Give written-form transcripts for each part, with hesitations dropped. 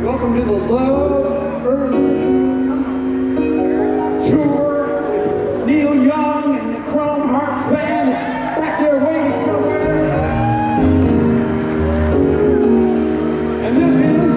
Welcome to the Love Earth Tour with Neil Young and the Chrome Hearts Band back there waiting somewhere. And this is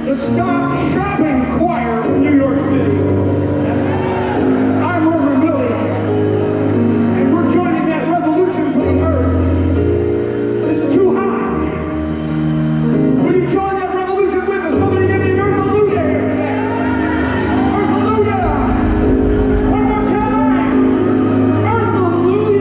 the Stop Shopping Choir from New York City. I'm Reverend, and we're joining that revolution for the earth. It's too hot. Will you join that revolution with us? Somebody give me an Earth-a-Luda here today. Earth-a-Luda! One more time! Earth-a-Luda!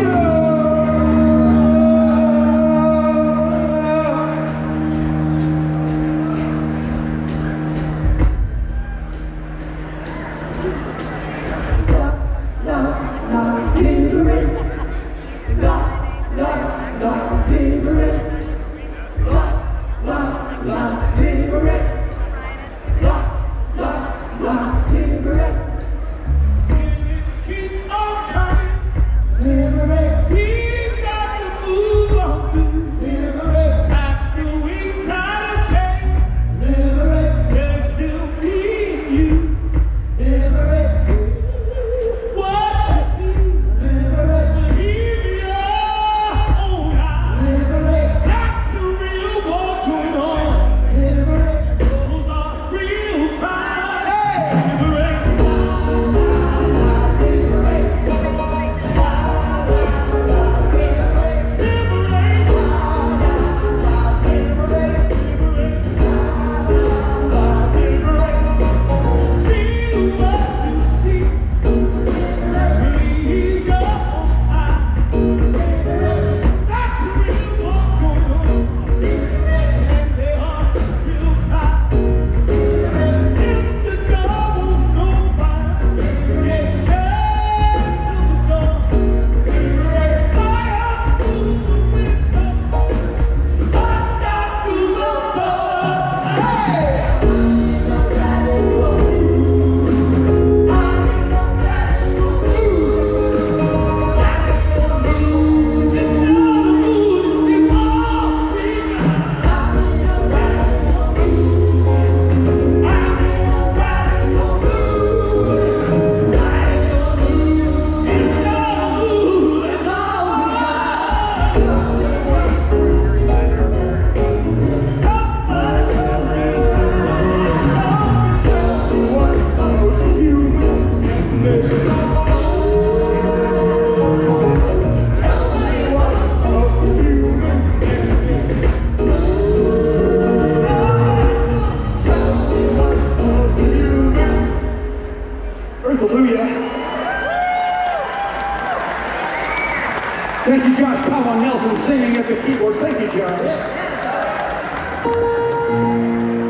Thank you, Josh Powell Nelson, singing at the keyboards. Thank you, Josh.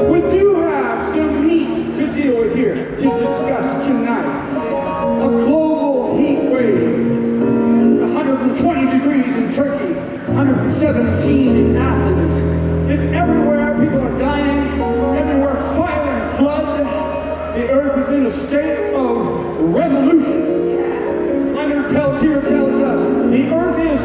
We do have some heat to deal with here, to discuss tonight. A global heat wave. 120 degrees in Turkey, 117 in Athens. It's everywhere. People are dying. Everywhere, fire and flood. The earth is in a state of revolution. Peltier tells us the earth is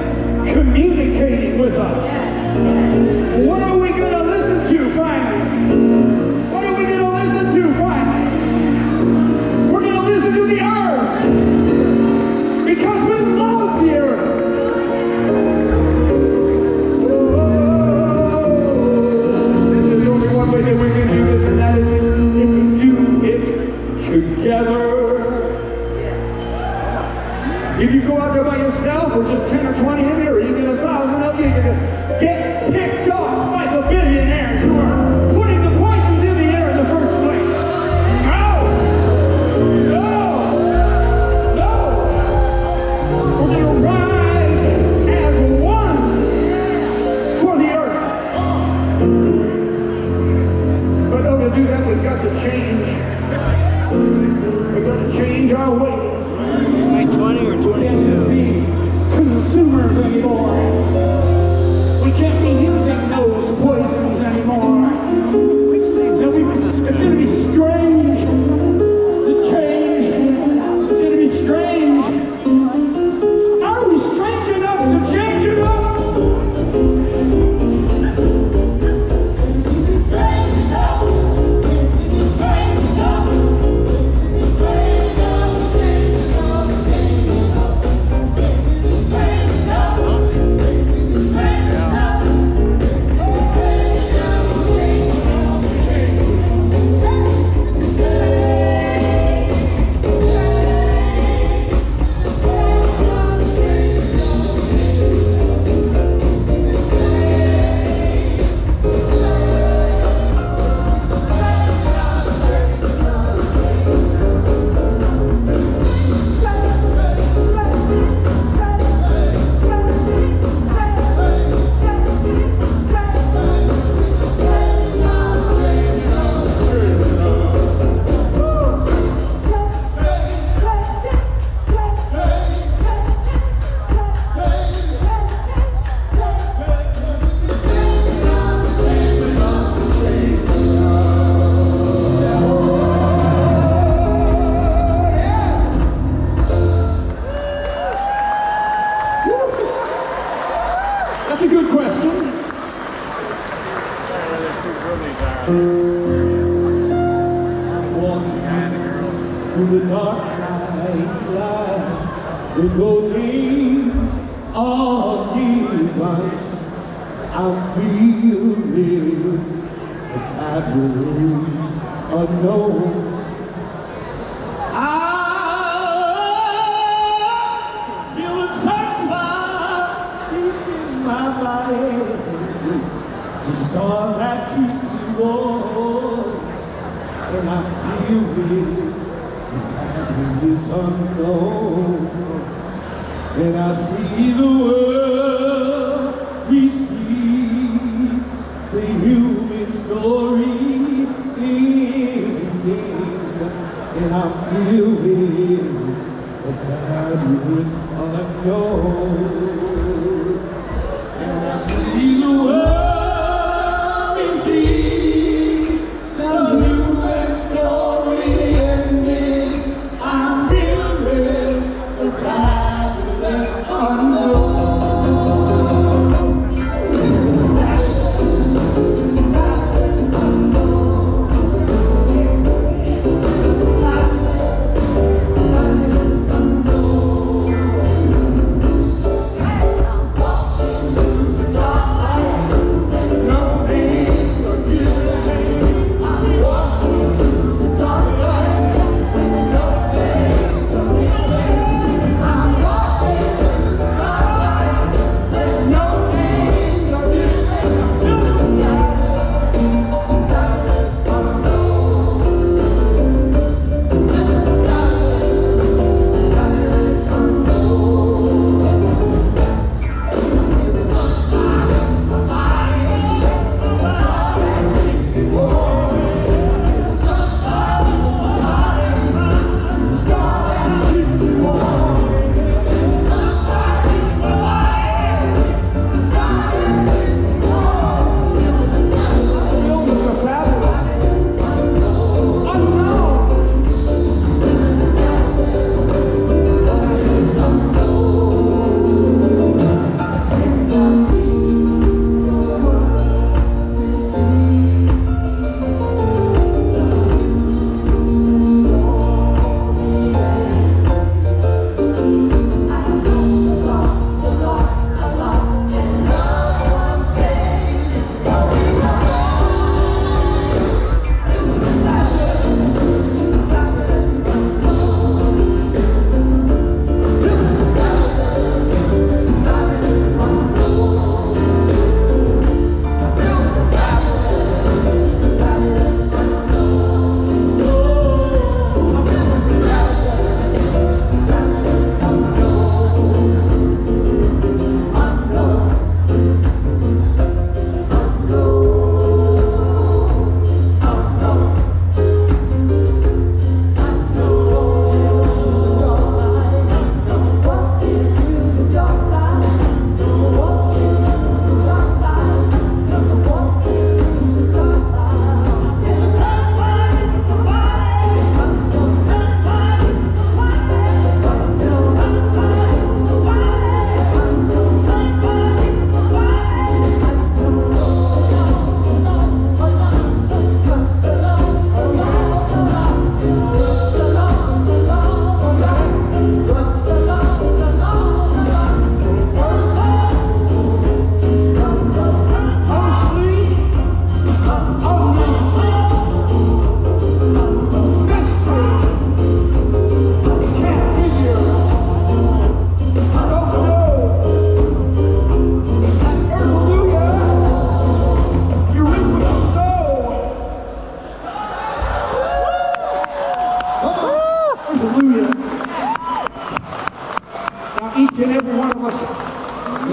a good question. I'm walking through the dark night light. The goings are given. I'm feeling the fabulous unknown. I feel a sunfire deep in my body. The star that keeps me warm, and I'm feeling the fabulous unknown. And I see the world receive the human story ending, and I'm feeling the fabulous unknown. And I see the world.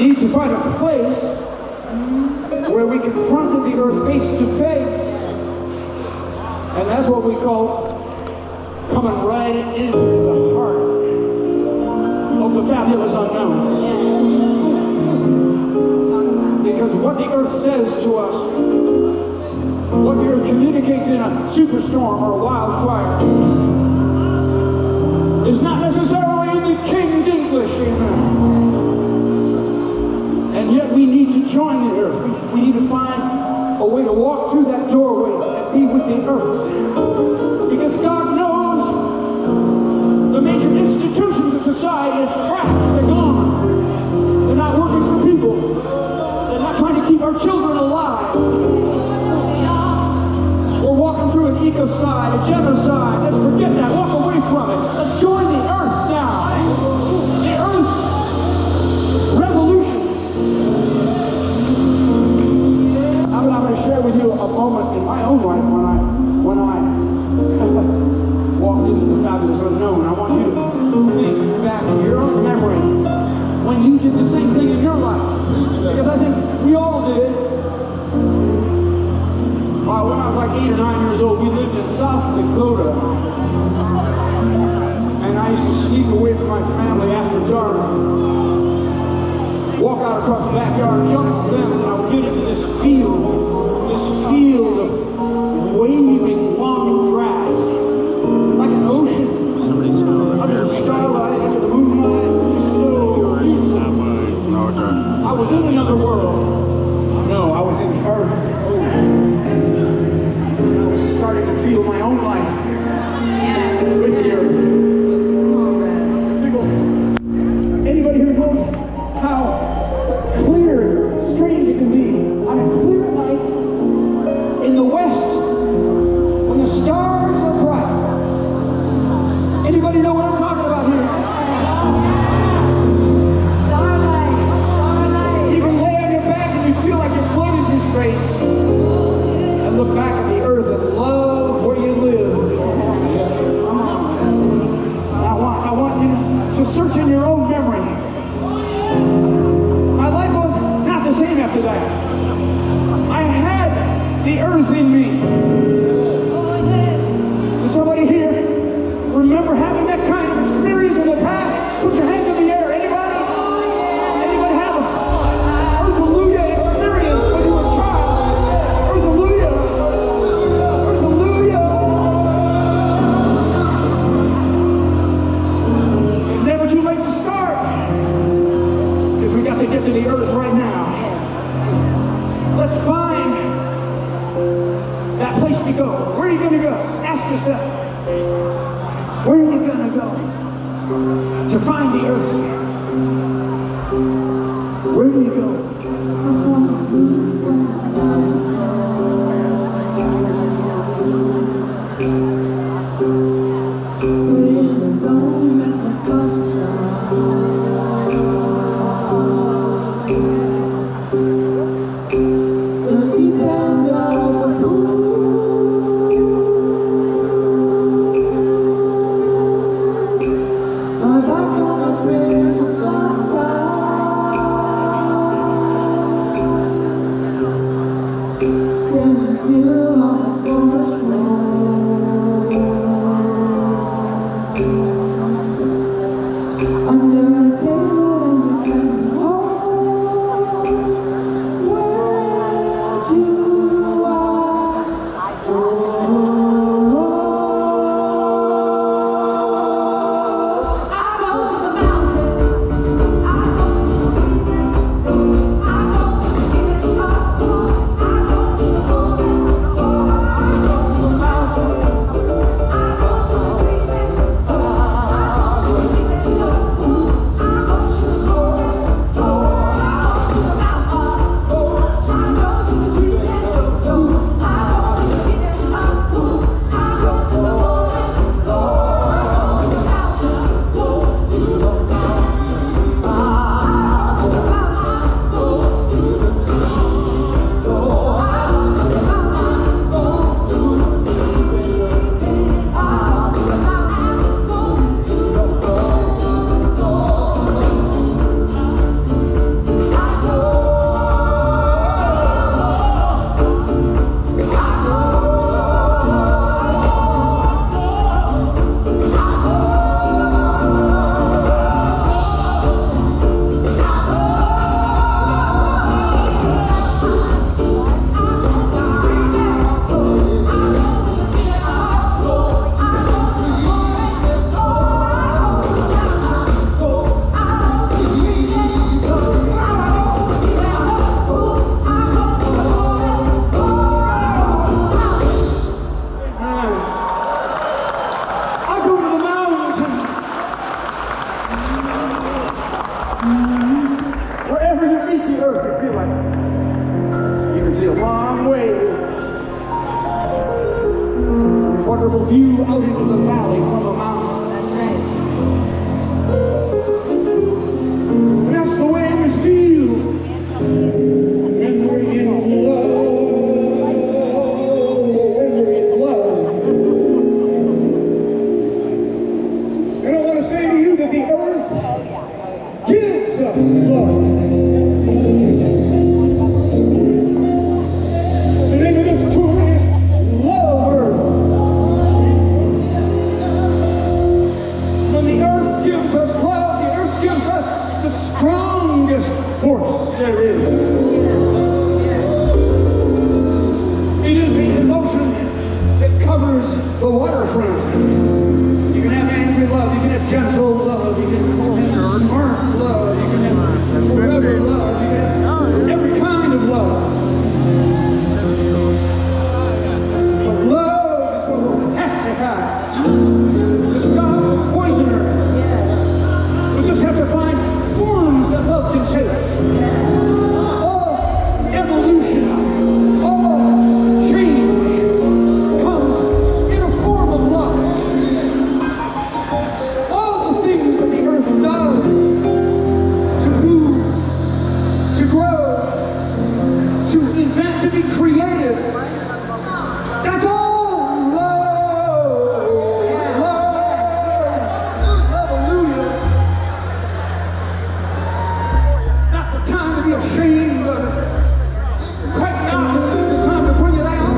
need to find a place where we confronted the earth face to face. And that's what we call coming right into the heart of the fabulous unknown. Because what the earth says to us, what the earth communicates in a superstorm or a wildfire, is not necessarily in the King's English, amen. And And yet we need to join the earth. We need to find a way to walk through that doorway and be with the earth. Because God knows the major institutions of society are trapped. They're gone. They're not working for people. They're not trying to keep our children alive. We're walking through an ecocide, a genocide. Let's forget that. Walk away from it. Let's join the earth now. The earth's revolution. I'm going to share with you a moment in my own life when I walked into the fabulous unknown. I want you to think back in your own memory when you did the same thing in your life. Because I think we all did it. When I was like 8 or 9 years old, we lived in South Dakota. And I used to sneak away from my family after dark, walk out across the backyard, jump the fence, and I would get into this field of waving long grass, like an ocean, under the starlight, under the moonlight. It was so beautiful. I was in another world. No, I was in the earth. I was starting to feel my own life with the earth. People, anybody here knows how clear, strange it can be on a clear night in the west when the stars are bright? Anybody know what I'm talking about here? Starlight. You can lay on your back and you feel like you're floating through space. And look back at the earth and love where you live. I want you to search in your own memory. My life was not the same after that. I had the earth in me. Does somebody here remember having that kind of experience in the past? Put your hands in the air. Anybody? Anybody have an Earth-hallelujah experience when you were a child? Earth-hallelujah. Earth-hallelujah. It's never too late to start. Because we got to get to the earth right now. Let's find that place to go. Where are you going to go? Ask yourself. Where are you going to go to find the earth? Where do you go? Sunrise. underneath the earth, you feel like you can see a long way. Wonderful view out into the valley from the mountain. That's right. And that's the way we feel when we're in love. When we're in love. And I want to say to you that the earth gives us love. The name of this tour is Love Earth. When the earth gives us love, the earth gives us the strongest force there is. It is the emotion that covers the waterfront. You can have angry love, you can have gentle love, you can have smart love, you can have forever love, you can have every kind of love. But love is what we have to have to stop the poisoner. We just have to find forms that love can take. All evolution, all change comes in a form of love. All the things that the earth does to move, to grow, to invent, to be creative, that's all love. Love. Hallelujah. Not the time to be ashamed of it. Quite the opposite. It's the time to bring it out.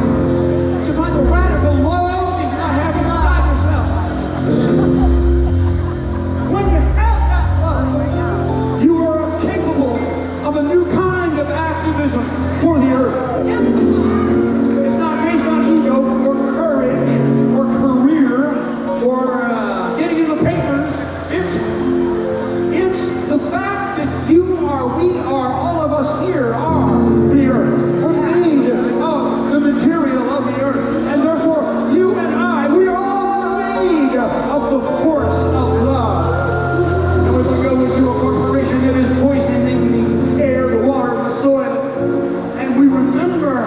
To find the radical love you cannot have inside yourself. When you have that love, you are capable of a new kind of activism for the earth. It's not based on ego or courage or career or getting in the papers. It's the fact that we are, all of us here are the earth. We're made of the material of the earth. And therefore, you and I, we are all made of the force of love. And when we go into a corporation that is poisoning the air, the water, the soil, and we remember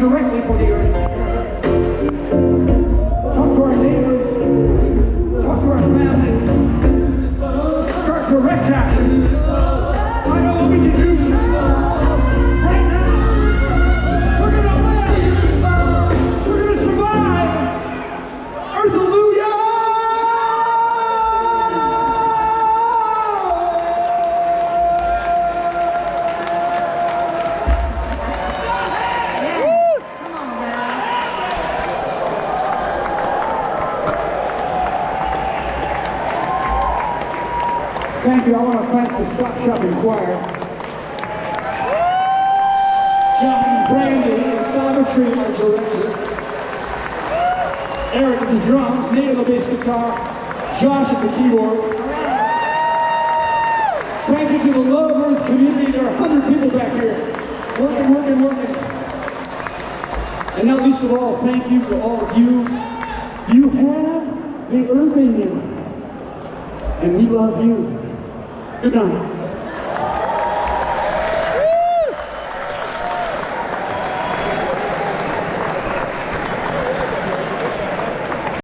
directly for the earth. Talk to our neighbors. Talk to our families. Start direct action. I know what we can do. Right now, we're going to live. We're going to survive. Earth-alleluia! Thank you. I want to thank the Stop Shopping Choir. John, Brandy, and Salvatore, our director. Eric at the drums, Nate at the bass guitar, Josh at the keyboards. Thank you to the Love Earth community. There are 100 people back here. Working. And not least of all, thank you to all of you. You have the earth in you. And we love you. Good night.